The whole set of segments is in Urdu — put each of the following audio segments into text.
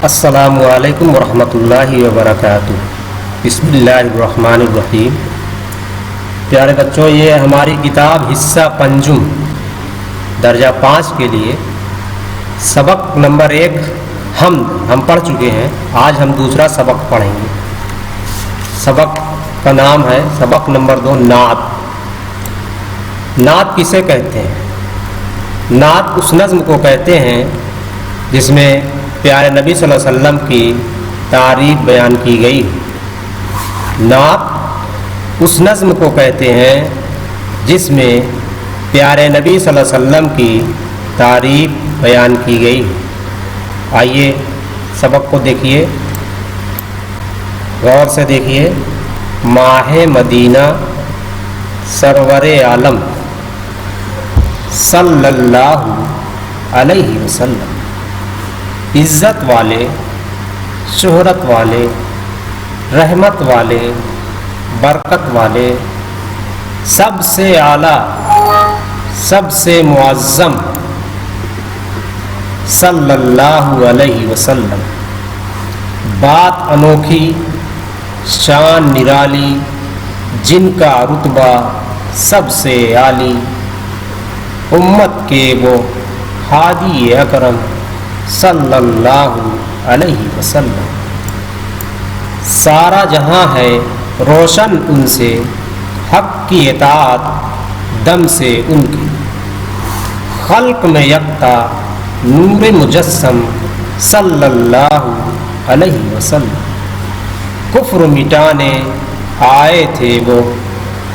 السلام علیکم ورحمۃ اللہ وبرکاتہ۔ بسم اللہ الرحمن الرحیم۔ پیارے بچوں، یہ ہماری کتاب حصہ پنجم درجہ 5 کے لیے سبق نمبر 1 ہم پڑھ چکے ہیں۔ آج ہم دوسرا سبق پڑھیں گے۔ سبق کا نام ہے سبق نمبر 2 نعت۔ نعت کسے کہتے ہیں؟ نعت اس نظم کو کہتے ہیں جس میں پیارے نبی صلی اللہ علیہ وسلم کی تعریف بیان کی گئی۔ نعت اس نظم کو کہتے ہیں جس میں پیارے نبی صلی اللہ علیہ وسلم کی تعریف بیان کی گئی۔ آئیے سبق کو دیکھیے، غور سے دیکھیے۔ ماہ مدینہ سرور عالم صلی اللہ علیہ وسلم، عزت والے، شہرت والے، رحمت والے، برکت والے، سب سے اعلیٰ، سب سے معظم صلی اللہ علیہ وسلم، بات انوکھی، شان نرالی، جن کا رتبہ سب سے عالی، امت کے وہ ہادی اکرم صلی اللہ علیہ وسلم۔ سارا جہاں ہے روشن ان سے، حق کی اطاعت دم سے ان کی، خلق میں یکتا نور مجسم صلی اللہ علیہ وسلم۔ کفر مٹانے آئے تھے وہ،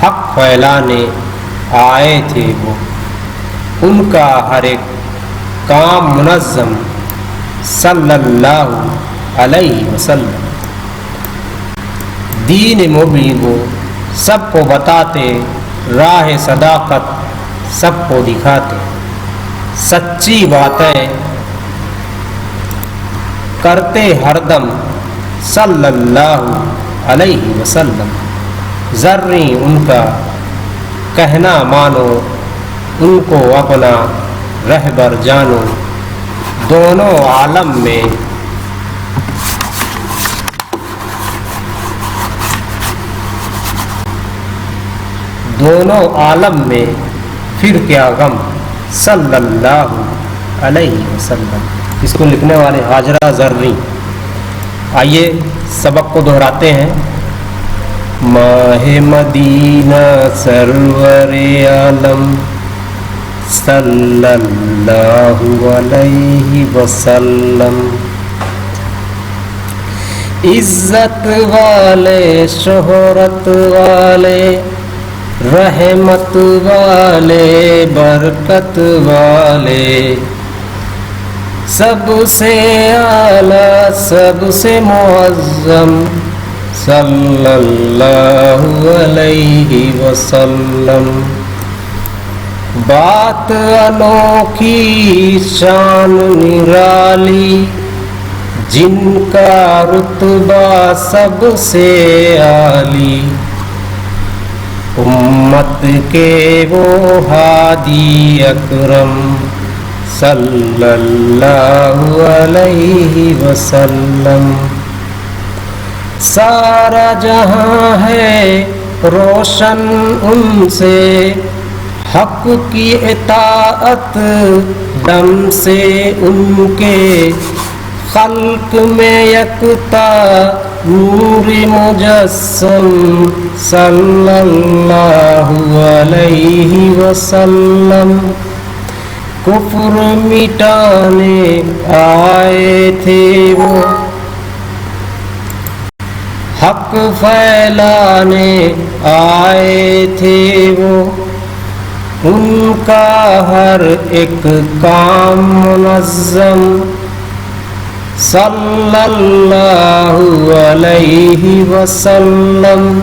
حق پھیلانے آئے تھے وہ، ان کا ہر ایک کام منظم صلی اللہ علیہ وسلم۔ دین مبین وہ سب کو بتاتے، راہ صداقت سب کو دکھاتے، سچی باتیں کرتے ہر دم صلی اللہ علیہ وسلم۔ ذریں ان کا کہنا مانو، ان کو اپنا رہبر جانو، دونوں عالم میں پھر کیا غم صلی اللہ علیہ وسلم۔ اس کو لکھنے والے حاجرہ زریں۔ آئیے سبق کو دہراتے ہیں۔ ماہ مدینہ سرور عالم صلی اللہ علیہ وسلم، عزت والے، شہرت والے، رحمت والے، برکت والے، سب سے اعلیٰ، سب سے معظم صلی اللہ علیہ وسلم، بات انوکھی، شان نرالی، جن کا رتبہ سب سے عالی، امت کے وہ ہادی اکرم صلی اللہ علیہ وسلم۔ سارا جہاں ہے روشن ان سے، حق کی اطاعت دم سے ان کے، خلق میں یکتا نور مجسم صلی اللہ علیہ وسلم۔ کفر مٹانے آئے تھے وہ، حق پھیلانے آئے تھے وہ، ان کا ہر ایک کام منظم صلی اللہ علیہ وسلم۔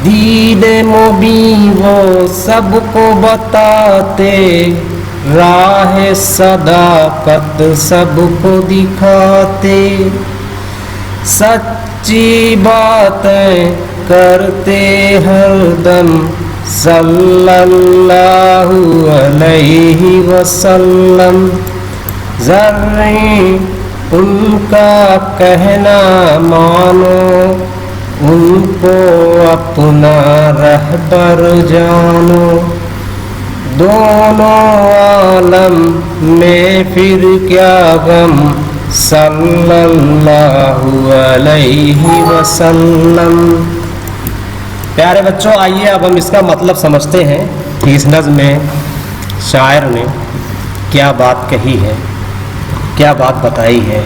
دین مبین وہ سب کو بتاتے، راہ صداقت سب کو دکھاتے، سچی باتیں کرتے ہر دم صلی اللہ علیہ وسلم۔ ذریں ان کا کہنا مانو، ان کو اپنا رہبر جانو، دونوں عالم میں پھر کیا غم، صلی اللہ علیہ وسلم۔ پیارے بچوں، آئیے اب ہم اس کا مطلب سمجھتے ہیں کہ اس نظم میں شاعر نے کیا بات کہی ہے، کیا بات بتائی ہے۔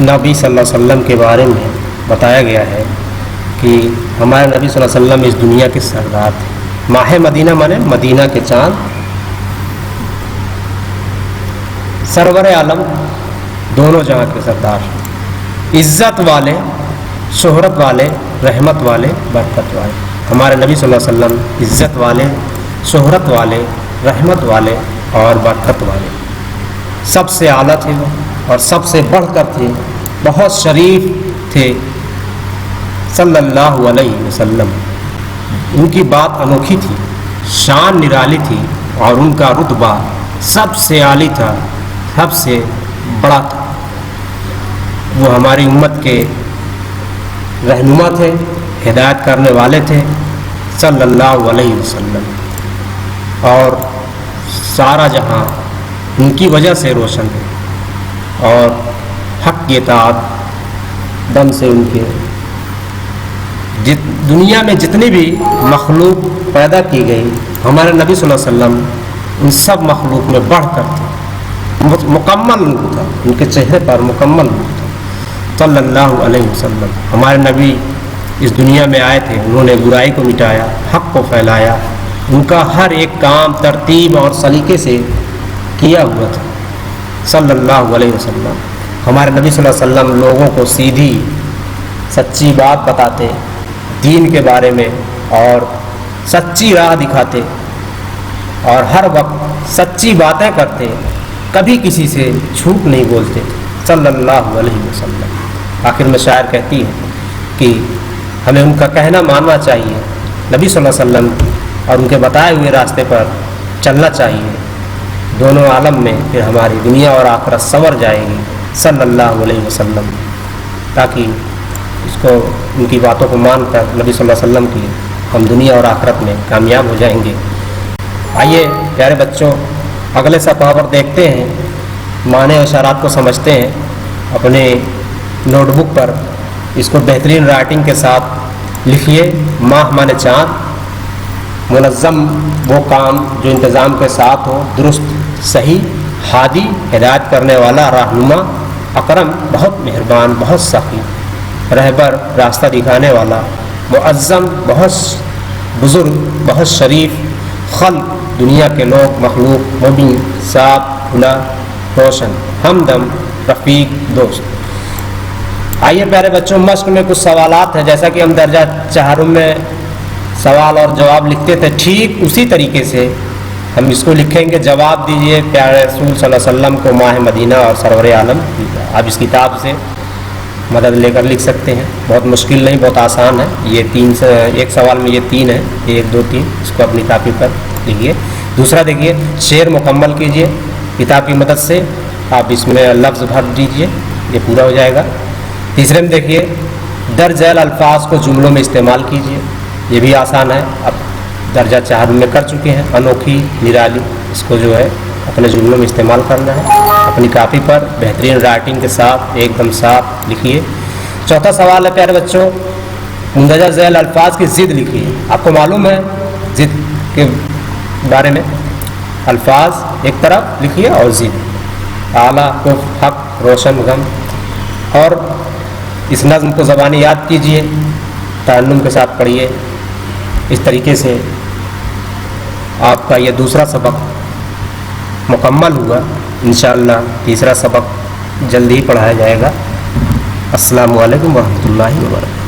نبی صلی اللہ علیہ وسلم کے بارے میں بتایا گیا ہے کہ ہمارے نبی صلی اللہ علیہ وسلم اس دنیا کے سردار تھے۔ ماہ مدینہ مانے مدینہ کے چاند، سرور عالم، دونوں جہاں کے سردار، عزت والے، شہرت والے، رحمت والے، برکت والے۔ ہمارے نبی صلی اللہ علیہ وسلم عزت والے، شہرت والے، رحمت والے اور برکت والے، سب سے اعلیٰ تھے وہ اور سب سے بڑھ کر تھے، بہت شریف تھے صلی اللہ علیہ وسلم۔ ان کی بات انوکھی تھی، شان نرالی تھی اور ان کا رتبہ سب سے عالی تھا، سب سے بڑا تھا۔ وہ ہماری امت کے رہنما تھے، ہدایت کرنے والے تھے صلی اللہ علیہ وسلم، اور سارا جہاں ان کی وجہ سے روشن ہے، اور حق کی اطاعت دم سے ان کے دنیا میں جتنی بھی مخلوق پیدا کی گئی، ہمارے نبی صلی اللہ علیہ وسلم ان سب مخلوق میں بڑھ کر تھے، مکمل نور تھا ان کے چہرے پر، مکمل نور تھا صلی اللہ علیہ وسلم۔ ہمارے نبی اس دنیا میں آئے تھے، انہوں نے برائی کو مٹایا، حق کو پھیلایا، ان کا ہر ایک کام ترتیب اور سلیقے سے کیا ہوا تھا صلی اللہ علیہ وسلم۔ ہمارے نبی صلی اللہ علیہ وسلم لوگوں کو سیدھی سچی بات بتاتے دین کے بارے میں، اور سچی راہ دکھاتے، اور ہر وقت سچی باتیں کرتے، کبھی کسی سے جھوٹ نہیں بولتے صلی اللہ علیہ وسلم۔ آخر میں شاعر کہتی ہے کہ ہمیں ان کا کہنا ماننا چاہیے، نبی صلی اللہ علیہ وسلم اور ان کے بتائے ہوئے راستے پر چلنا چاہیے، دونوں عالم میں پھر ہماری دنیا اور آخرت سنور جائے گی صلی اللہ علیہ وسلم، تاکہ اس کو ان کی باتوں کو مان کر نبی صلی اللہ علیہ وسلم کی ہم دنیا اور آخرت میں کامیاب ہو جائیں گے۔ آئیے پیارے بچوں، اگلے صفحہ پر دیکھتے ہیں، معنی و اشارات کو سمجھتے ہیں۔ اپنے نوٹ بک پر اس کو بہترین رائٹنگ کے ساتھ لکھیے۔ ماہ مانے چاند، منظم وہ کام جو انتظام کے ساتھ ہو، درست، صحیح، ہادی ہدایت کرنے والا، رہنما، اکرم بہت مہربان، بہت سخی، رہبر راستہ دکھانے والا، معظم بہت بزرگ، بہت شریف، خلق دنیا کے لوگ، مخلوق، مبین، صاف، کھلا، روشن، ہمدم، رفیق، دوست۔ آئیے پیارے بچوں، مشق میں کچھ سوالات ہیں، جیسا کہ ہم درجہ چہارم میں سوال اور جواب لکھتے تھے، ٹھیک اسی طریقے سے ہم اس کو لکھیں گے۔ جواب دیجئے پیارے رسول صلی اللہ علیہ وسلم کو ماہ مدینہ اور سرور عالم۔ آپ اس کتاب سے مدد لے کر لکھ سکتے ہیں، بہت مشکل نہیں، بہت آسان ہے۔ یہ ایک سوال میں یہ 3 ہے، 1 2 3، اس کو اپنی کاپی پر لکھیے۔ دوسرا دیکھیے، شعر مکمل کیجئے کتاب کی مدد سے، آپ اس میں لفظ بھر دیجئے، یہ پورا ہو جائے گا۔ تیسرے میں دیکھیے، درج ذیل الفاظ کو جملوں میں استعمال کیجئے، یہ بھی آسان ہے، اب درجہ 4 میں کر چکے ہیں۔ انوکھی، نرالی، اس کو جو ہے اپنے جملوں میں استعمال کرنا ہے۔ اپنی کاپی پر بہترین رائٹنگ کے ساتھ ایک دم صاف لکھیے۔ چوتھا سوال ہے پیارے بچوں، مندرجہ ذیل الفاظ کی ضد لکھیے۔ آپ کو معلوم ہے ضد کے بارے میں، الفاظ ایک طرف لکھیے اور ضد، اعلیٰ، کفر، حق، روشن، غم، اور اس نظم کو زبانی یاد کیجئے، ترنم کے ساتھ پڑھیے۔ اس طریقے سے آپ کا یہ دوسرا سبق مکمل ہوا۔ انشاءاللہ تیسرا سبق جلدی ہی پڑھایا جائے گا۔ السلام علیکم ورحمۃ اللہ وبرکاتہ۔